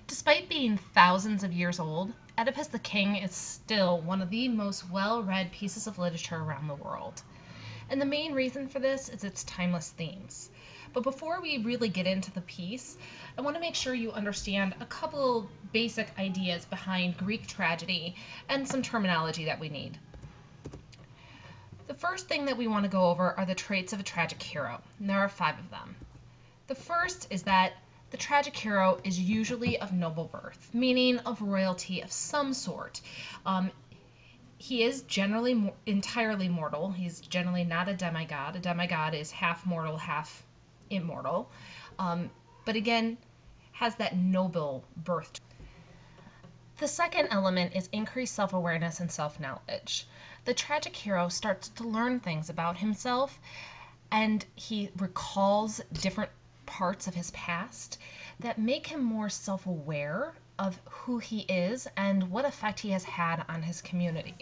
Despite being thousands of years old, Oedipus the King is still one of the most well-read pieces of literature around the world. And the main reason for this is its timeless themes. But before we really get into the piece, I want to make sure you understand a couple basic ideas behind Greek tragedy and some terminology that we need. The first thing that we want to go over are the traits of a tragic hero, and there are 5 of them. The first is that the tragic hero is usually of noble birth, meaning of royalty of some sort. He is generally entirely mortal. He's generally not a demigod. A demigod is half mortal, half immortal. But again, has that noble birth. The second element is increased self-awareness and self-knowledge. The tragic hero starts to learn things about himself, and he recalls different parts of his past that make him more self-aware of who he is and what effect he has had on his community.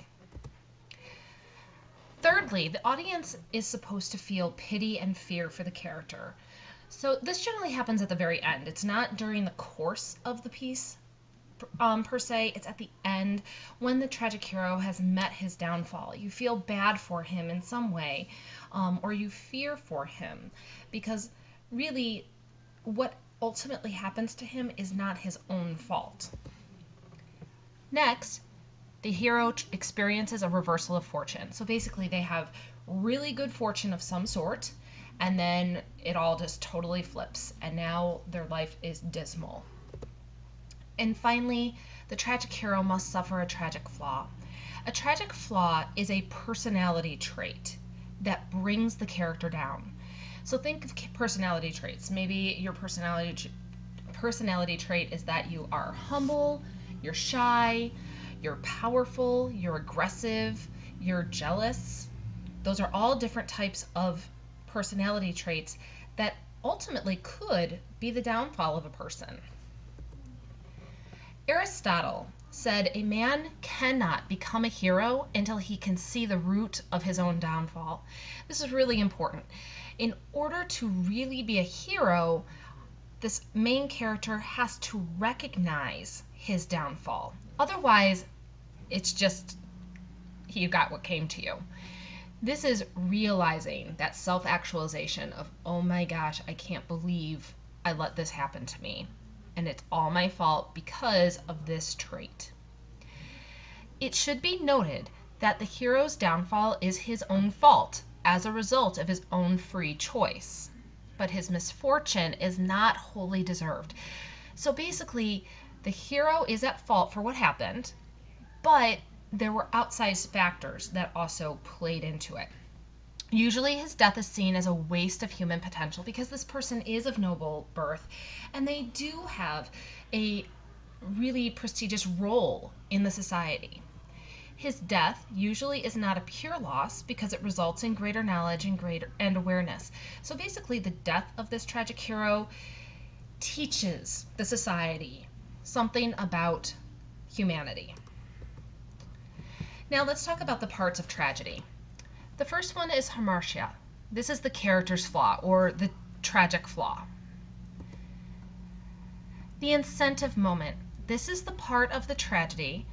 Thirdly, the audience is supposed to feel pity and fear for the character. So this generally happens at the very end. It's not during the course of the piece per se. It's at the end when the tragic hero has met his downfall. You feel bad for him in some way, or you fear for him, because really what ultimately happens to him is not his own fault. Next, the hero experiences a reversal of fortune. So basically they have really good fortune of some sort, and then it all just totally flips, and now their life is dismal. And finally, the tragic hero must suffer a tragic flaw. A tragic flaw is a personality trait that brings the character down. So think of personality traits. Maybe your personality trait is that you are humble, you're shy, you're powerful, you're aggressive, you're jealous. Those are all different types of personality traits that ultimately could be the downfall of a person. Aristotle said a man cannot become a hero until he can see the root of his own downfall. This is really important. In order to really be a hero, this main character has to recognize his downfall. Otherwise, it's just you got what came to you. This is realizing that self-actualization of, oh my gosh, I can't believe I let this happen to me, and it's all my fault because of this trait. It should be noted that the hero's downfall is his own fault as a result of his own free choice, but his misfortune is not wholly deserved. So basically, the hero is at fault for what happened, but there were outsized factors that also played into it. Usually his death is seen as a waste of human potential because this person is of noble birth and they do have a really prestigious role in the society. His death usually is not a pure loss because it results in greater knowledge and awareness. So basically the death of this tragic hero teaches the society something about humanity. Now let's talk about the parts of tragedy. The first one is hamartia. This is the character's flaw, or the tragic flaw. The incentive moment. This is the part of the tragedy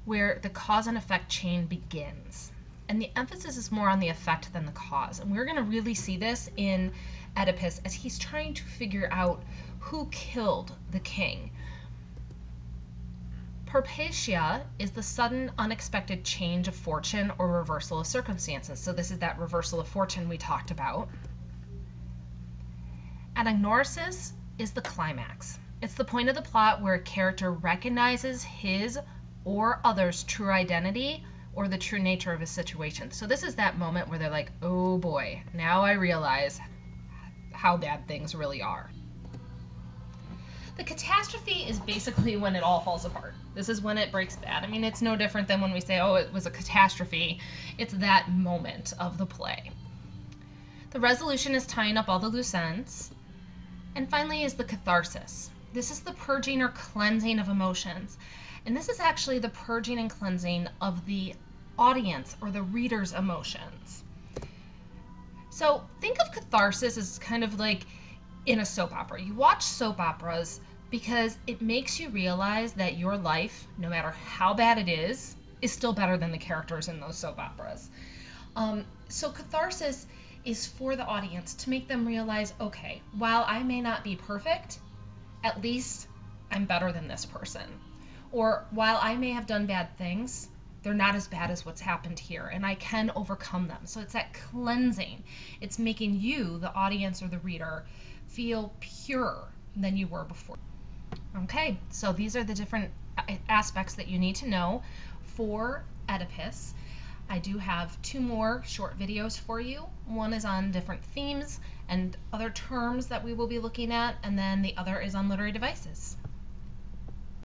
where the cause and effect chain begins. And the emphasis is more on the effect than the cause. And we're going to really see this in Oedipus as he's trying to figure out who killed the king. Perpetua is the sudden, unexpected change of fortune or reversal of circumstances. So this is that reversal of fortune we talked about. Anagnorisis is the climax. It's the point of the plot where a character recognizes his or others' true identity or the true nature of a situation. So this is that moment where they're like, oh boy, now I realize how bad things really are. The catastrophe is basically when it all falls apart. This is when it breaks bad. I mean, it's no different than when we say, oh, it was a catastrophe. It's that moment of the play. The resolution is tying up all the loose ends. And finally is the catharsis. This is the purging or cleansing of emotions. And this is actually the purging and cleansing of the audience or the reader's emotions. So think of catharsis as kind of like in a soap opera. You watch soap operas because it makes you realize that your life, no matter how bad it is still better than the characters in those soap operas. So catharsis is for the audience to make them realize, okay, while I may not be perfect, at least I'm better than this person. Or while I may have done bad things, they're not as bad as what's happened here, and I can overcome them. So it's that cleansing. It's making you, the audience or the reader, feel purer than you were before. Okay, so these are the different aspects that you need to know for Oedipus. I do have 2 more short videos for you. One is on different themes and other terms that we will be looking at, and then the other is on literary devices.